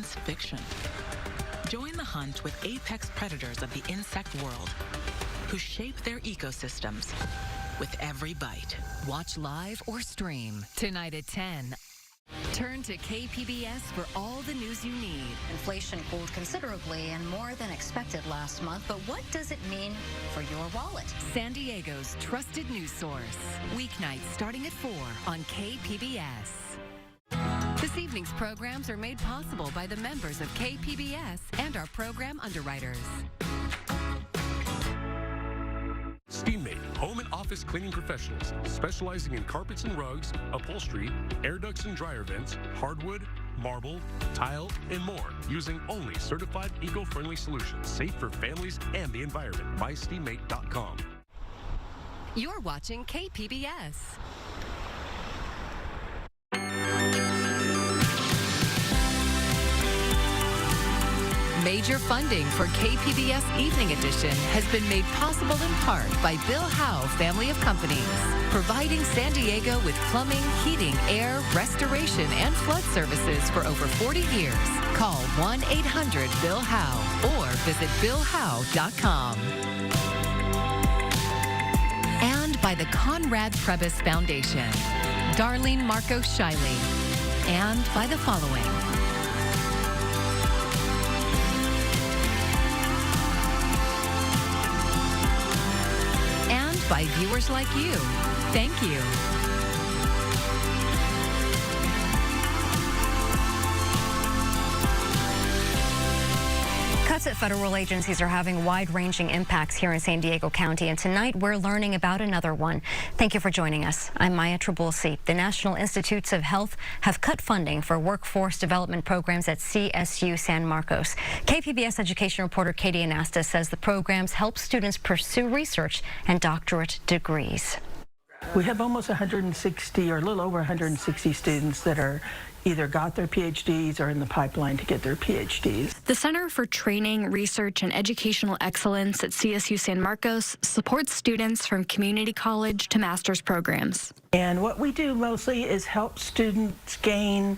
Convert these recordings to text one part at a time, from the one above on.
science fiction. Join the hunt with apex predators of the insect world, who shape their ecosystems with every bite. Watch live or stream tonight at 10. Turn to KPBS for all the news you need. Inflation cooled considerably and more than expected last month, but what does it mean for your wallet? San Diego's trusted news source. Weeknights starting at 4 on KPBS. This evening's programs are made possible by the members of KPBS and our program underwriters. Steammate, home and office cleaning professionals, specializing in carpets and rugs, upholstery, air ducts and dryer vents, hardwood, marble, tile, and more, using only certified eco-friendly solutions, safe for families and the environment. MySteammate.com. You're watching KPBS. Major funding for KPBS Evening Edition has been made possible in part by Bill Howe Family of Companies, providing San Diego with plumbing, heating, air, restoration, and flood services for over 40 years. Call 1-800-BILL-HOWE or visit BillHowe.com. And by the Conrad Trebas Foundation, Darlene Marcos Shiley, and by the following. By viewers like you. Thank you. Cuts at federal agencies are having wide-ranging impacts here in San Diego County, and tonight we're learning about another one. Thank you for joining us. I'm Maya Trabulsi. The National Institutes of Health have cut funding for workforce development programs at CSU San Marcos. KPBS education reporter Katie Anastas says the programs help students pursue research and doctorate degrees. We have almost 160 or a little over 160 students that are either got their PhDs or in the pipeline to get their PhDs. The Center for Training, Research, and Educational Excellence at CSU San Marcos supports students from community college to master's programs. And what we do mostly is help students gain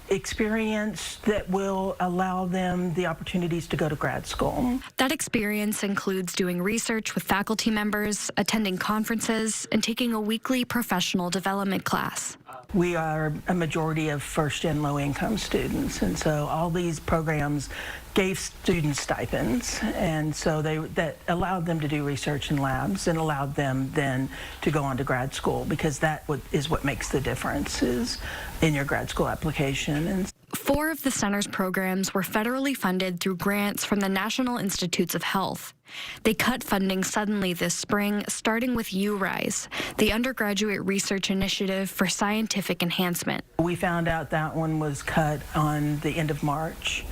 experience that will allow them the opportunities to go to grad school. That experience includes doing research with faculty members, attending conferences, and taking a weekly professional development class. We are a majority of first and low-income students, and so all these programs gave students stipends, and so that allowed them to do research in labs and allowed them then to go on to grad school, because that is what makes the difference is in your grad school application. And 4 of the center's programs were federally funded through grants from the National Institutes of Health. They cut funding suddenly this spring, starting with URISE, the Undergraduate Research Initiative for Scientific Enhancement. We found out that one was cut on the end of March,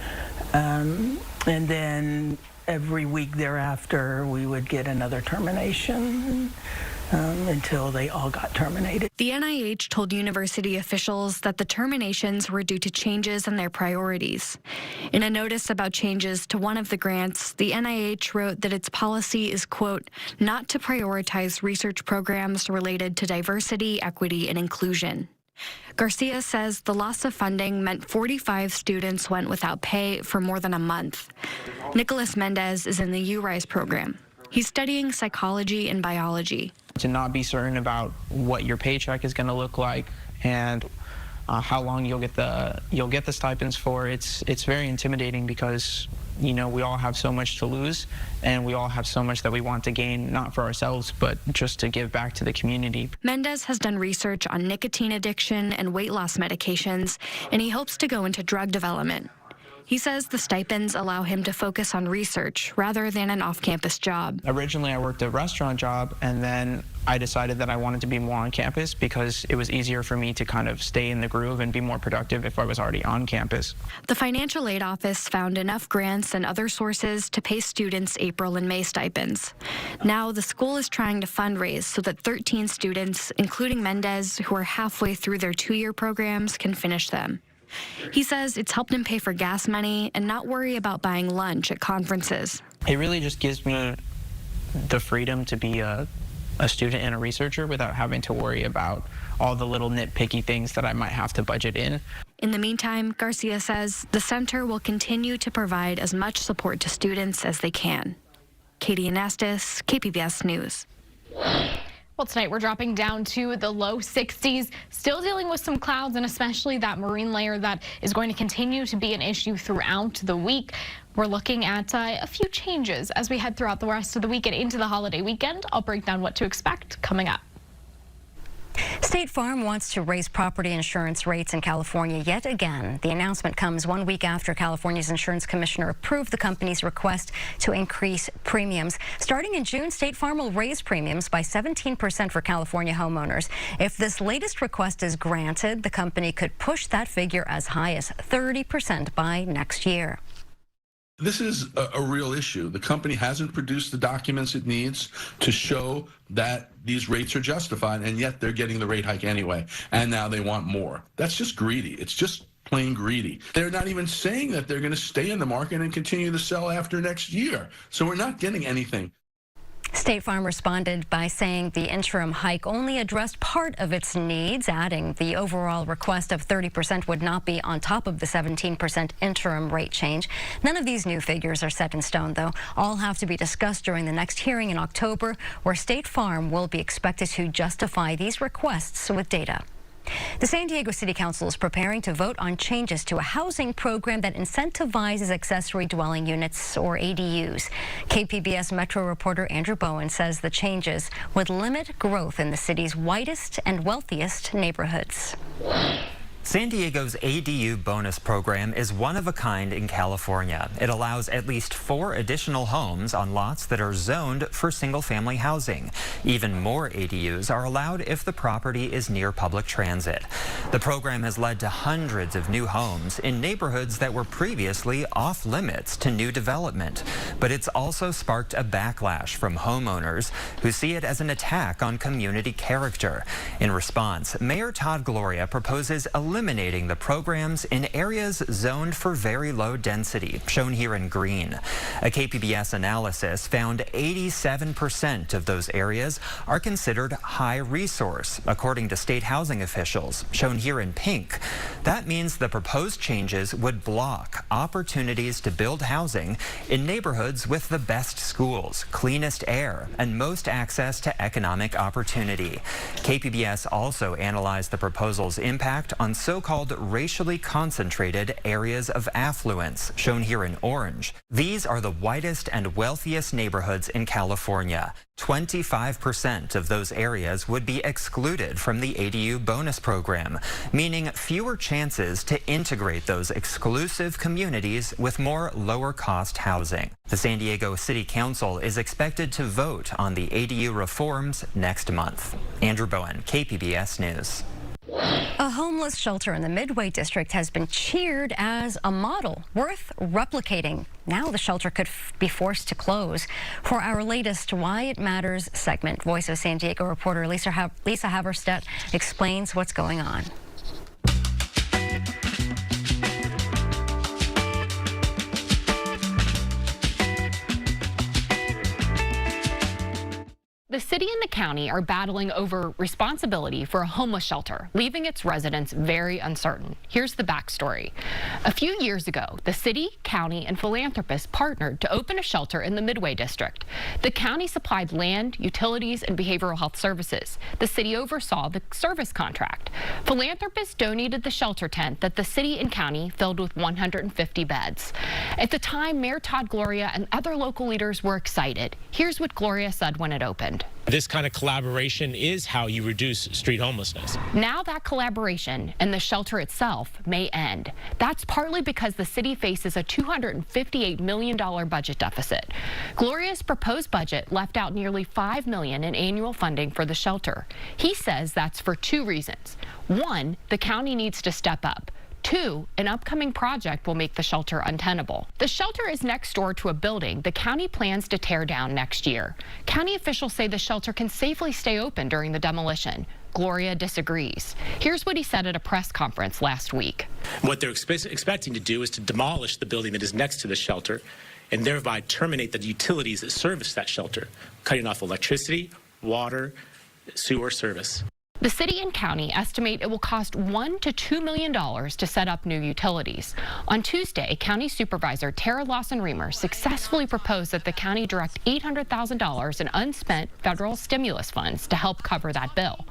and then every week thereafter we would get another termination. Until they all got terminated. The NIH told university officials that the terminations were due to changes in their priorities. In a notice about changes to one of the grants, the NIH wrote that its policy is, quote, not to prioritize research programs related to diversity, equity, and inclusion. Garcia says the loss of funding meant 45 students went without pay for more than a month. Nicholas Mendez is in the URISE program. He's studying psychology and biology. To not be certain about what your paycheck is going to look like and how long you'll get the stipends for, it's very intimidating because, you know, we all have so much to lose and we all have so much that we want to gain, not for ourselves, but just to give back to the community. Mendez has done research on nicotine addiction and weight loss medications, and he hopes to go into drug development. He says the stipends allow him to focus on research rather than an off-campus job. Originally, I worked a restaurant job, and then I decided that I wanted to be more on campus because it was easier for me to kind of stay in the groove and be more productive if I was already on campus. The financial aid office found enough grants and other sources to pay students April and May stipends. Now, the school is trying to fundraise so that 13 students, including Mendez, who are halfway through their 2-year programs, can finish them. He says it's helped him pay for gas money and not worry about buying lunch at conferences. It really just gives me the freedom to be a student and a researcher without having to worry about all the little nitpicky things that I might have to budget in. In the meantime, Garcia says the center will continue to provide as much support to students as they can. Katie Anastas, KPBS News. Well, tonight we're dropping down to the low 60s, still dealing with some clouds and especially that marine layer that is going to continue to be an issue throughout the week. We're looking at a few changes as we head throughout the rest of the week and into the holiday weekend. I'll break down what to expect coming up. State Farm wants to raise property insurance rates in California yet again. The announcement comes 1 week after California's insurance commissioner approved the company's request to increase premiums. Starting in June, State Farm will raise premiums by 17% for California homeowners. If this latest request is granted, the company could push that figure as high as 30% by next year. This is a real issue. The company hasn't produced the documents it needs to show that these rates are justified, and yet they're getting the rate hike anyway, and now they want more. That's just greedy. It's just plain greedy. They're not even saying that they're going to stay in the market and continue to sell after next year. So we're not getting anything. State Farm responded by saying the interim hike only addressed part of its needs, adding the overall request of 30% would not be on top of the 17% interim rate change. None of these new figures are set in stone, though. All have to be discussed during the next hearing in October, where State Farm will be expected to justify these requests with data. The San Diego City Council is preparing to vote on changes to a housing program that incentivizes accessory dwelling units, or ADUs. KPBS Metro reporter Andrew Bowen says the changes would limit growth in the city's whitest and wealthiest neighborhoods. San Diego's ADU bonus program is one of a kind in California. It allows at least 4 additional homes on lots that are zoned for single-family housing. Even more ADUs are allowed if the property is near public transit. The program has led to hundreds of new homes in neighborhoods that were previously off-limits to new development. But it's also sparked a backlash from homeowners who see it as an attack on community character. In response, Mayor Todd Gloria proposes eliminating the programs in areas zoned for very low density, shown here in green. A KPBS analysis found 87% of those areas are considered high resource, according to state housing officials, shown here in pink. That means the proposed changes would block opportunities to build housing in neighborhoods with the best schools, cleanest air, and most access to economic opportunity. KPBS also analyzed the proposal's impact on so-called racially concentrated areas of affluence, shown here in orange. These are the whitest and wealthiest neighborhoods in California. 25% of those areas would be excluded from the ADU bonus program, meaning fewer chances to integrate those exclusive communities with more lower-cost housing. The San Diego City Council is expected to vote on the ADU reforms next month. Andrew Bowen, KPBS News. A homeless shelter in the Midway District has been cheered as a model worth replicating. Now the shelter could be forced to close. For our latest Why It Matters segment, Voice of San Diego reporter Lisa Haberstedt explains what's going on. The city and the county are battling over responsibility for a homeless shelter, leaving its residents very uncertain. Here's the backstory. A few years ago, the city, county, and philanthropists partnered to open a shelter in the Midway District. The county supplied land, utilities, and behavioral health services. The city oversaw the service contract. Philanthropists donated the shelter tent that the city and county filled with 150 beds. At the time, Mayor Todd Gloria and other local leaders were excited. Here's what Gloria said when it opened. This kind of collaboration is how you reduce street homelessness. Now that collaboration and the shelter itself may end. That's partly because the city faces a $258 million budget deficit. Gloria's proposed budget left out nearly $5 million in annual funding for the shelter. He says that's for 2 reasons. 1, the county needs to step up. 2, an upcoming project will make the shelter untenable. The shelter is next door to a building the county plans to tear down next year. County officials say the shelter can safely stay open during the demolition. Gloria disagrees. Here's what he said at a press conference last week. What they're expecting to do is to demolish the building that is next to the shelter and thereby terminate the utilities that service that shelter, cutting off electricity, water, sewer service. The city and county estimate it will cost $1 to $2 million to set up new utilities. On Tuesday, County Supervisor Tara Lawson-Remer successfully proposed that the county direct $800,000 in unspent federal stimulus funds to help cover that bill.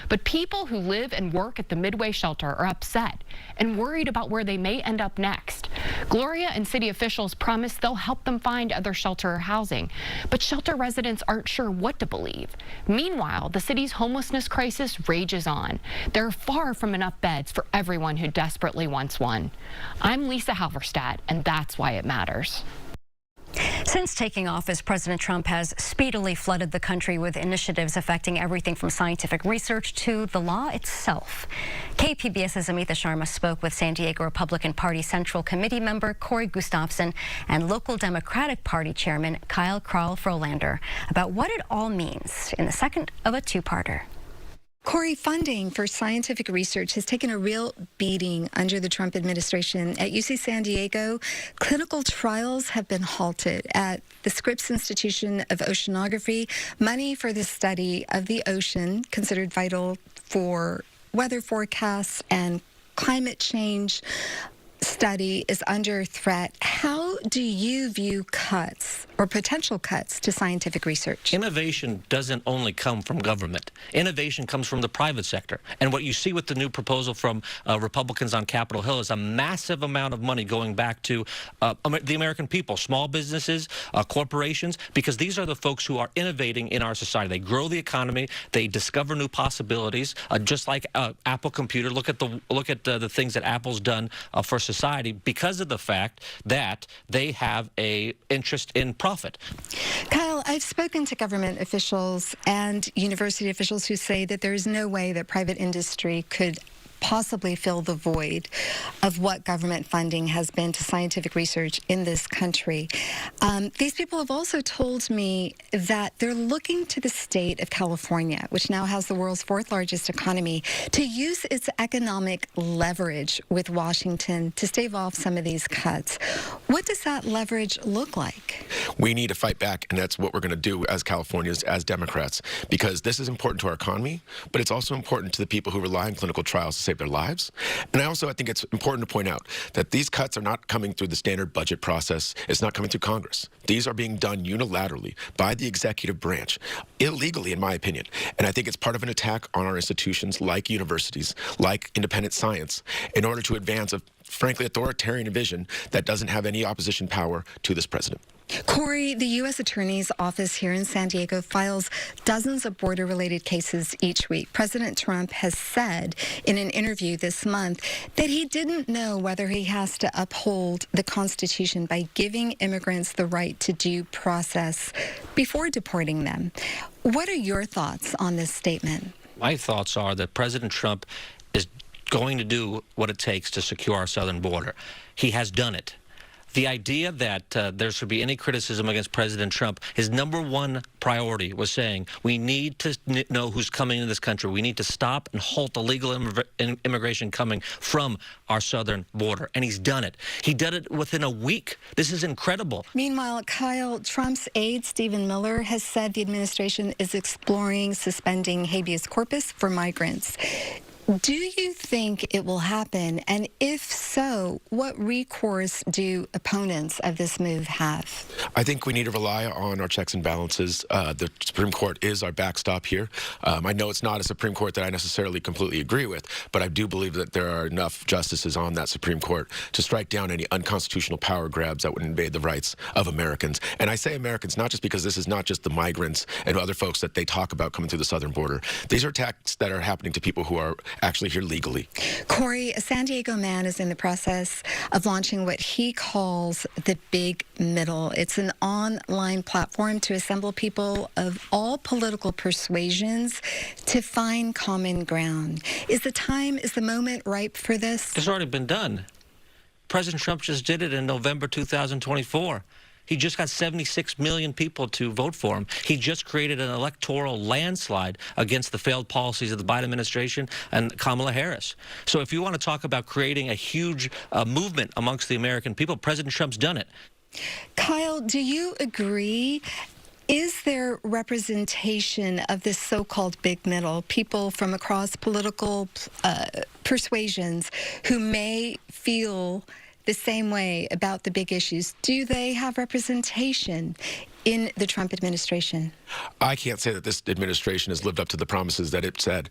But people who live and work at the Midway shelter are upset and worried about where they may end up next. Gloria and city officials promise they'll help them find other shelter or housing, but shelter residents aren't sure what to believe. Meanwhile, the city's homelessness crisis rages on. There are far from enough beds for everyone who desperately wants one. I'm Lisa Halverstadt, and that's why it matters. Since taking office, President Trump has speedily flooded the country with initiatives affecting everything from scientific research to the law itself. KPBS's Amita Sharma spoke with San Diego Republican Party Central Committee member Corey Gustafson and local Democratic Party Chairman Kyle Frolander about what it all means in the second of a two-parter. Corey, funding for scientific research has taken a real beating under the Trump administration. At UC San Diego, clinical trials have been halted. At the Scripps Institution of Oceanography, money for the study of the ocean, considered vital for weather forecasts and climate change study, is under threat. How do you view cuts or potential cuts to scientific research? Innovation doesn't only come from government. Innovation comes from the private sector. And what you see with the new proposal from Republicans on Capitol Hill is a massive amount of money going back to the American people, small businesses, corporations, because these are the folks who are innovating in our society. They grow the economy. They discover new possibilities, just like Apple Computer. Look at the things that Apple's done for society because of the fact that they have a interest in profit. Kyle, I've spoken to government officials and university officials who say that there is no way that private industry could possibly fill the void of what government funding has been to scientific research in this country. These people have also told me that they're looking to the state of California, which now has the world's fourth largest economy, to use its economic leverage with Washington to stave off some of these cuts. What does that leverage look like? We need to fight back, and that's what we're going to do as Californians, as Democrats, because this is important to our economy, but it's also important to the people who rely on clinical trials to save their lives. And I think it's important to point out that these cuts are not coming through the standard budget process. It's not coming through Congress. These are being done unilaterally by the executive branch, illegally, in my opinion. And I think it's part of an attack on our institutions like universities, like independent science, in order to advance a frankly authoritarian vision that doesn't have any opposition power to this president. Corey, the U.S. Attorney's Office here in San Diego files dozens of border-related cases each week. President Trump has said in an interview this month that he didn't know whether he has to uphold the Constitution by giving immigrants the right to due process before deporting them. What are your thoughts on this statement? My thoughts are that President Trump is going to do what it takes to secure our southern border. He has done it. The idea that there should be any criticism against President Trump, his number one priority was saying we need to know who's coming into this country. We need to stop and halt illegal immigration coming from our southern border. And he's done it. He did it within a week. This is incredible. Meanwhile, Kyle, Trump's aide, Stephen Miller, has said the administration is exploring suspending habeas corpus for migrants. Do you think it will happen? And if so, what recourse do opponents of this move have? I think we need to rely on our checks and balances. The Supreme Court is our backstop here. I know it's not a Supreme Court that I necessarily completely agree with, but I do believe that there are enough justices on that Supreme Court to strike down any unconstitutional power grabs that would invade the rights of Americans. And I say Americans not just because this is not just the migrants and other folks that they talk about coming through the southern border. These are attacks that are happening to people who are actually here legally. Corey, a San Diego man is in the process of launching what he calls the Big Middle. It's an online platform to assemble people of all political persuasions to find common ground. Is the moment ripe for this? It's already been done. President Trump just did it in November 2024. He just got 76 million people to vote for him. He just created an electoral landslide against the failed policies of the Biden administration and Kamala Harris. So if you want to talk about creating a huge movement amongst the American people, President Trump's done it. Kyle, do you agree Is there representation of this so-called big middle, people from across political persuasions who may feel the same way about the big issues? Do they have representation in the Trump administration? I can't say that this administration has lived up to the promises that it said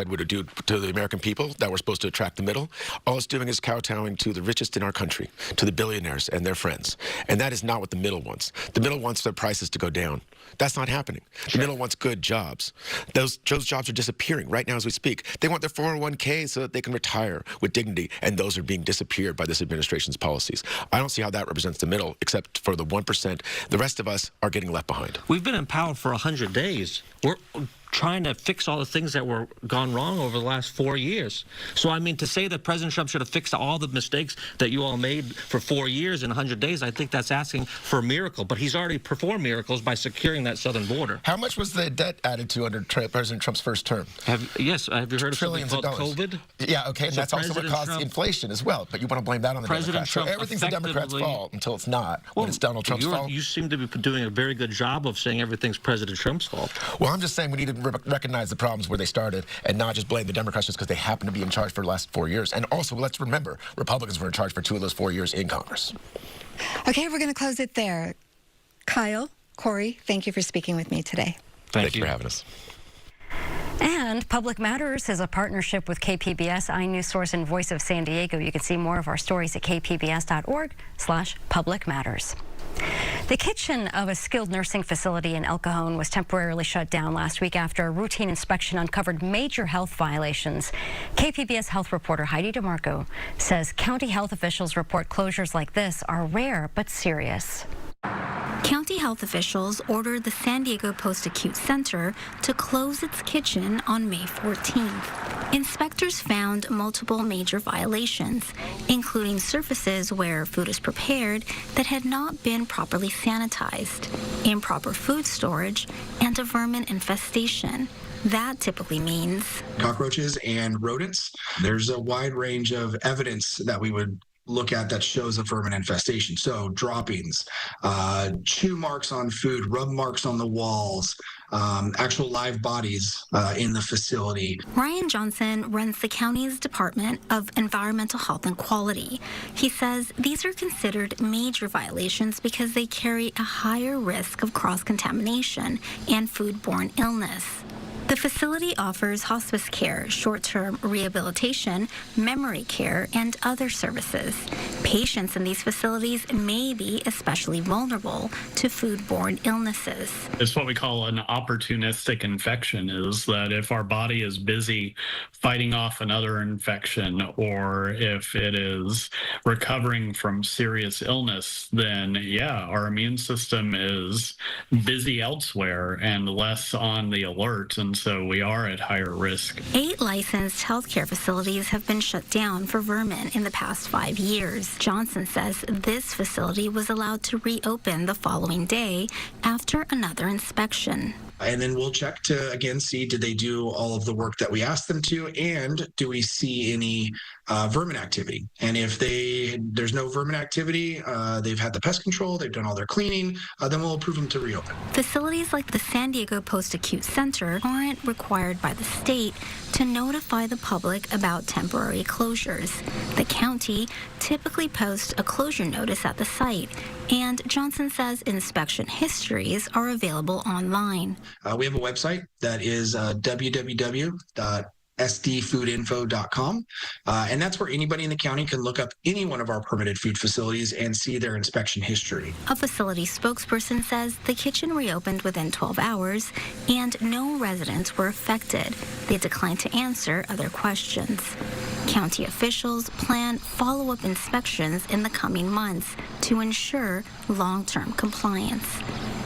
would do to the American people, that we're supposed to attract the middle. All it's doing is kowtowing to the richest in our country, to the billionaires and their friends. And that is not what the middle wants. The middle wants their prices to go down. That's not happening. The middle wants good jobs. Those jobs are disappearing right now as we speak. They want their 401k so that they can retire with dignity, and those are being disappeared by this administration's policies. I don't see how that represents the middle, except for the 1%. The rest of us are getting left behind. We've been in power for 100 days. We're trying to fix all the things that were gone wrong over the last 4 years. So, I mean, to say that President Trump should have fixed all the mistakes that you all made for 4 years in 100 days, I think that's asking for a miracle. But he's already performed miracles by securing that southern border. How much was the debt added to under President Trump's first term? Have you heard of something called COVID? Yeah, okay, and So that's also what caused inflation as well. But you want to blame that on the Democrats. So everything's the Democrats' fault until it's not. When it's Donald Trump's fault. You seem to be doing a very good job of saying everything's President Trump's fault. Well, I'm just saying we need to recognize the problems where they started and not just blame the Democrats just because they happen to be in charge for the last 4 years. And also, let's remember, Republicans were in charge for 2 of those 4 years in Congress. Okay, we're going to close it there. Kyle, Corey, thank you for speaking with me today. Thank you for having us. And Public Matters is a partnership with KPBS, iNews Source, and Voice of San Diego. You can see more of our stories at kpbs.org/Public Matters. The kitchen of a skilled nursing facility in El Cajon was temporarily shut down last week after a routine inspection uncovered major health violations. KPBS health reporter Heidi DeMarco says county health officials report closures like this are rare but serious. County health officials ordered the San Diego Post-Acute Center to close its kitchen on May 14th. Inspectors found multiple major violations, including surfaces where food is prepared that had not been properly sanitized, improper food storage, and a vermin infestation. That typically means cockroaches and rodents. There's a wide range of evidence that we would look at that shows a vermin infestation. So droppings, chew marks on food, rub marks on the walls, actual live bodies in the facility. Ryan Johnson runs the county's Department of Environmental Health and Quality. He says these are considered major violations because they carry a higher risk of cross-contamination and foodborne illness. The facility offers hospice care, short-term rehabilitation, memory care, and other services. Patients in these facilities may be especially vulnerable to foodborne illnesses. It's what we call an opportunistic infection, is that if our body is busy fighting off another infection, or if it is recovering from serious illness, then yeah, our immune system is busy elsewhere and less on the alert. And so we are at higher risk. 8 licensed healthcare facilities have been shut down for vermin in the past 5 years. Johnson says this facility was allowed to reopen the following day after another inspection. And then we'll check to, again, see did they do all of the work that we asked them to, and do we see any vermin activity? And if there's no vermin activity, they've had the pest control, they've done all their cleaning, then we'll approve them to reopen. Facilities like the San Diego Post-Acute Center aren't required by the state to notify the public about temporary closures. The county typically posts a closure notice at the site, and Johnson says inspection histories are available online. We have a website that is www.sdfoodinfo.com, and that's where anybody in the county can look up any one of our permitted food facilities and see their inspection history. A facility spokesperson says the kitchen reopened within 12 hours and no residents were affected. They declined to answer other questions. County officials plan follow-up inspections in the coming months to ensure long-term compliance.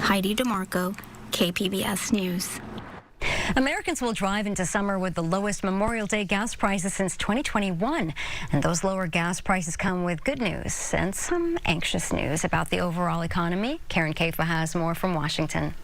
Heidi DeMarco, KPBS News. Americans will drive into summer with the lowest Memorial Day gas prices since 2021. And those lower gas prices come with good news and some anxious news about the overall economy. Karen Kafa has more from Washington.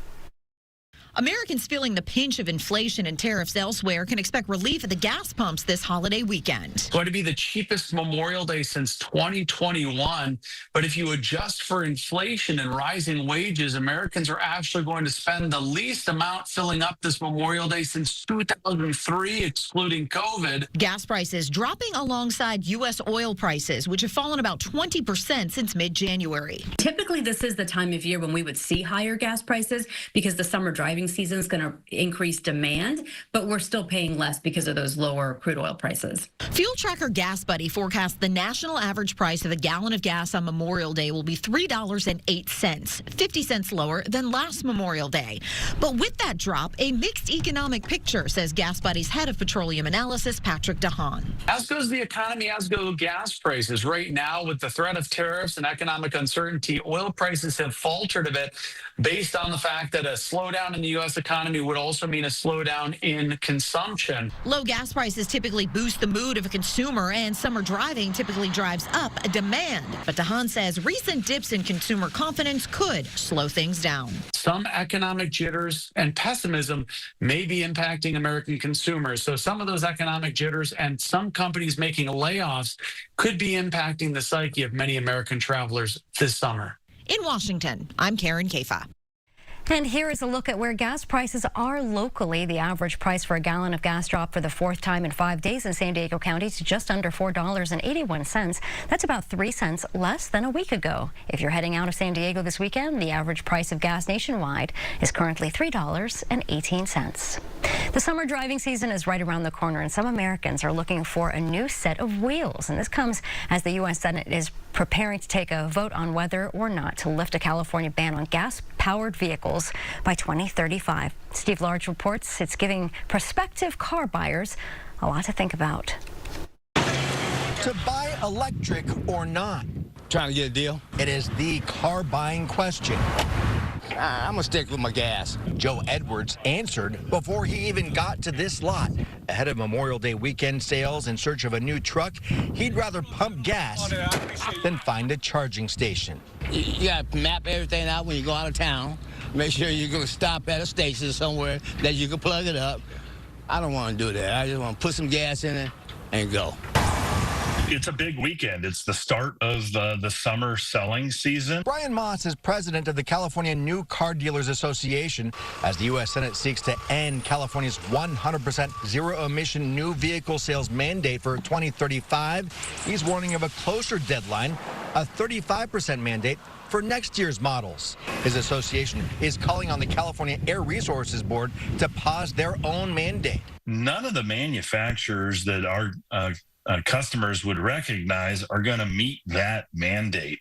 Americans feeling the pinch of inflation and tariffs elsewhere can expect relief at the gas pumps this holiday weekend. It's going to be the cheapest Memorial Day since 2021. But if you adjust for inflation and rising wages, Americans are actually going to spend the least amount filling up this Memorial Day since 2003, excluding COVID. Gas prices dropping alongside U.S. oil prices, which have fallen about 20% since mid-January. Typically, this is the time of year when we would see higher gas prices because the summer driving season is going to increase demand, but we're still paying less because of those lower crude oil prices. Fuel tracker Gas Buddy forecasts the national average price of a gallon of gas on Memorial Day will be $3.08, 50 cents lower than last Memorial Day. But with that drop, a mixed economic picture, says Gas Buddy's head of petroleum analysis, Patrick DeHaan. As goes the economy, as go gas prices. Right now, with the threat of tariffs and economic uncertainty, oil prices have faltered a bit based on the fact that a slowdown in the U.S. economy would also mean a slowdown in consumption. Low gas prices typically boost the mood of a consumer, and summer driving typically drives up demand. But DeHaan says recent dips in consumer confidence could slow things down. Some economic jitters and pessimism may be impacting American consumers. So some of those economic jitters and some companies making layoffs could be impacting the psyche of many American travelers this summer. In Washington, I'm Karen Kafa. And here is a look at where gas prices are locally. The average price for a gallon of gas dropped for the fourth time in 5 days in San Diego County to just under $4.81. That's about 3 cents less than a week ago. If you're heading out of San Diego this weekend, the average price of gas nationwide is currently $3.18. The summer driving season is right around the corner, and some Americans are looking for a new set of wheels. And this comes as the U.S. Senate is preparing to take a vote on whether or not to lift a California ban on gas-powered vehicles by 2035. Steve Large reports it's giving prospective car buyers a lot to think about. To buy electric or not? Trying to get a deal. It is the car buying question. I'm gonna stick with my gas. Joe Edwards answered before he even got to this lot. Ahead of Memorial Day weekend sales in search of a new truck, he'd rather pump gas than find a charging station. You gotta map everything out when you go out of town. Make sure you're gonna stop at a station somewhere that you can plug it up. I don't want to do that. I just want to put some gas in it and go. It's a big weekend. It's the start of the summer selling season. Brian Moss is president of the California New Car Dealers Association. As the U.S. Senate seeks to end California's 100% zero-emission new vehicle sales mandate for 2035, he's warning of a closer deadline, a 35% mandate for next year's models. His association is calling on the California Air Resources Board to pause their own mandate. None of the manufacturers that our customers would recognize are going to meet that mandate.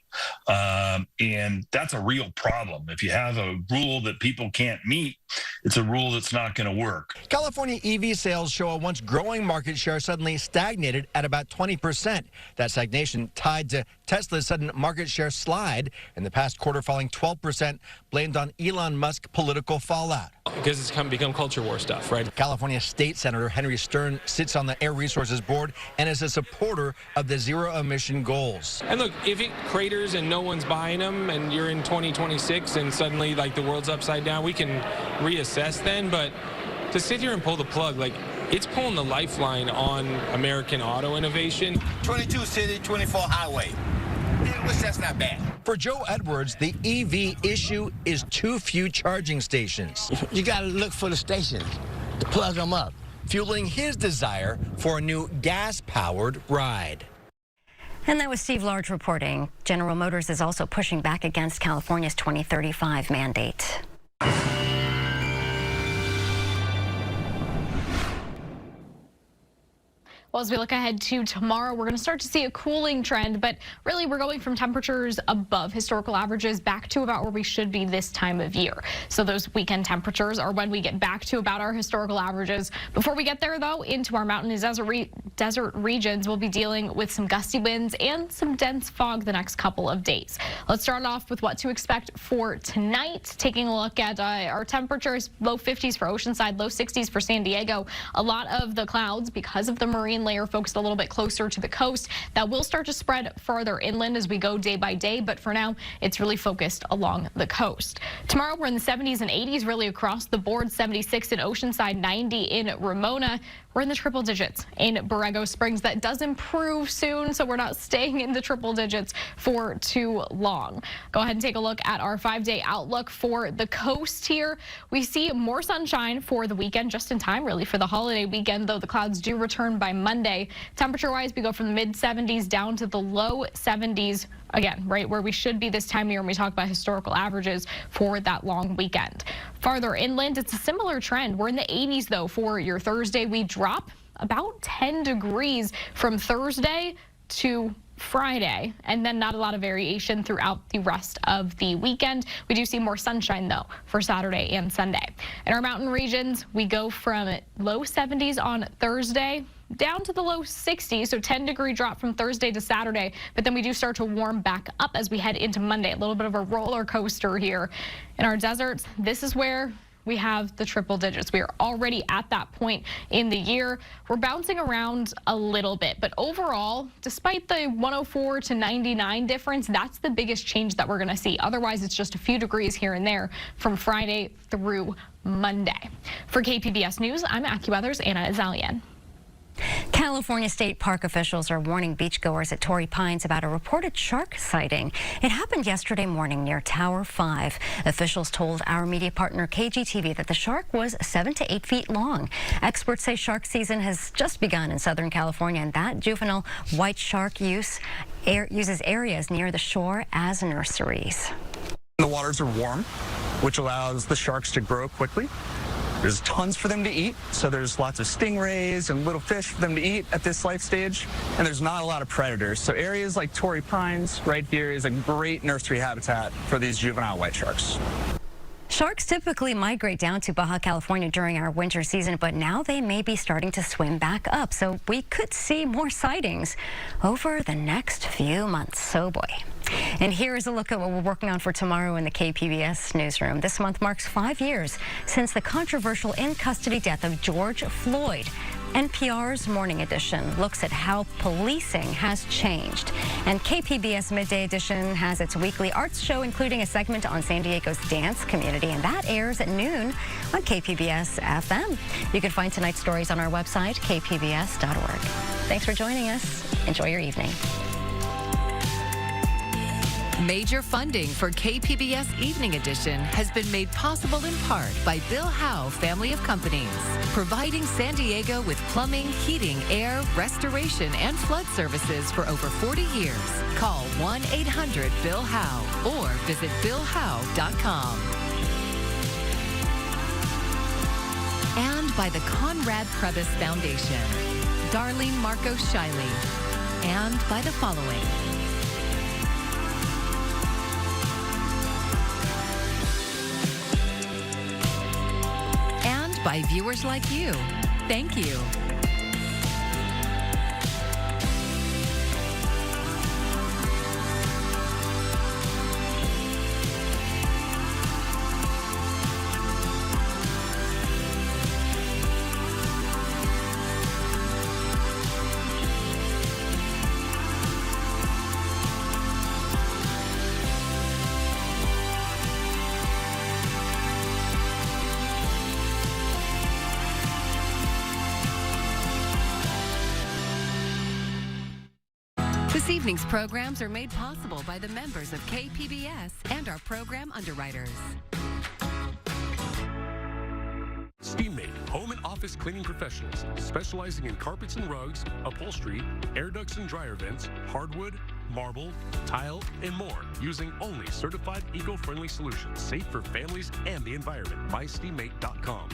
And that's a real problem. If you have a rule that people can't meet, it's a rule that's not going to work. California EV sales show a once growing market share suddenly stagnated at about 20%. That stagnation tied to Tesla's sudden market share slide in the past quarter, falling 12%, blamed on Elon Musk political fallout. Because it's become culture war stuff, right? California State Senator Henry Stern sits on the Air Resources Board and is a supporter of the zero-emission goals. And look, if it craters and no one's buying them and you're in 2026 and suddenly like the world's upside down, we can reassess then. But to sit here and pull the plug, like it's pulling the lifeline on American auto innovation. 22 city, 24 highway. That's not bad. For Joe Edwards, the EV issue is too few charging stations. You got to look for the stations to plug them up, fueling his desire for a new gas-powered ride. And that was Steve Large reporting. General Motors is also pushing back against California's 2035 mandate. Well, as we look ahead to tomorrow, we're going to start to see a cooling trend, but really we're going from temperatures above historical averages back to about where we should be this time of year. So those weekend temperatures are when we get back to about our historical averages. Before we get there, though, into our mountain and desert regions, we'll be dealing with some gusty winds and some dense fog the next couple of days. Let's start off with what to expect for tonight. Taking a look at our temperatures, low 50s for Oceanside, low 60s for San Diego. A lot of the clouds, because of the marine marine layer focused a little bit closer to the coast. That will start to spread farther inland as we go day by day, but for now, it's really focused along the coast. Tomorrow, we're in the 70s and 80s really across the board, 76 in Oceanside, 90 in Ramona. We're in the triple digits in Borrego Springs. That does improve soon, so we're not staying in the triple digits for too long. Go ahead and take a look at our 5-day outlook for the coast here. We see more sunshine for the weekend, just in time really for the holiday weekend, though the clouds do return by Monday. Temperature-wise, we go from the mid-70s down to the low 70s. Again, right where we should be this time of year when we talk about historical averages for that long weekend. Farther inland, it's a similar trend. We're in the 80s, though, for your Thursday. We drop about 10 degrees from Thursday to Friday, and then not a lot of variation throughout the rest of the weekend. We do see more sunshine, though, for Saturday and Sunday. In our mountain regions, we go from low 70s on Thursday down to the low 60s, so 10-degree drop from Thursday to Saturday, but then we do start to warm back up as we head into Monday. A little bit of a roller coaster here. In our deserts, this is where we have the triple digits. We are already at that point in the year. We're bouncing around a little bit, but overall, despite the 104 to 99 difference, that's the biggest change that we're going to see. Otherwise, it's just a few degrees here and there from Friday through Monday. For KPBS News, I'm AccuWeather's Anna Azalian. California state park officials are warning beachgoers at Torrey Pines about a reported shark sighting. It happened yesterday morning near Tower 5. Officials told our media partner KGTV that the shark was 7 to 8 feet long. Experts say shark season has just begun in Southern California, and that juvenile white shark uses areas near the shore as nurseries. The waters are warm, which allows the sharks to grow quickly. There's tons for them to eat, so there's lots of stingrays and little fish for them to eat at this life stage, and there's not a lot of predators. So areas like Torrey Pines right here is a great nursery habitat for these juvenile white sharks. Sharks typically migrate down to Baja California during our winter season, but now they may be starting to swim back up, so we could see more sightings over the next few months. Oh boy. And here is a look at what we're working on for tomorrow in the KPBS newsroom. This month marks 5 years since the controversial in-custody death of George Floyd. NPR's Morning Edition looks at how policing has changed. And KPBS Midday Edition has its weekly arts show, including a segment on San Diego's dance community, and that airs at noon on KPBS FM. You can find tonight's stories on our website, kpbs.org. Thanks for joining us. Enjoy your evening. Major funding for KPBS Evening Edition has been made possible in part by Bill Howe Family of Companies, providing San Diego with plumbing, heating, air, restoration, and flood services for over 40 years. Call 1-800-BILL-HOWE or visit BillHowe.com. And by the Conrad Prebys Foundation, Darlene Marco Shiley, and by the following. By viewers like you. Thank you. This evening's programs are made possible by the members of KPBS and our program underwriters. Steammate, home and office cleaning professionals, specializing in carpets and rugs, upholstery, air ducts and dryer vents, hardwood, marble, tile, and more, using only certified eco-friendly solutions, safe for families and the environment. MySteammate.com.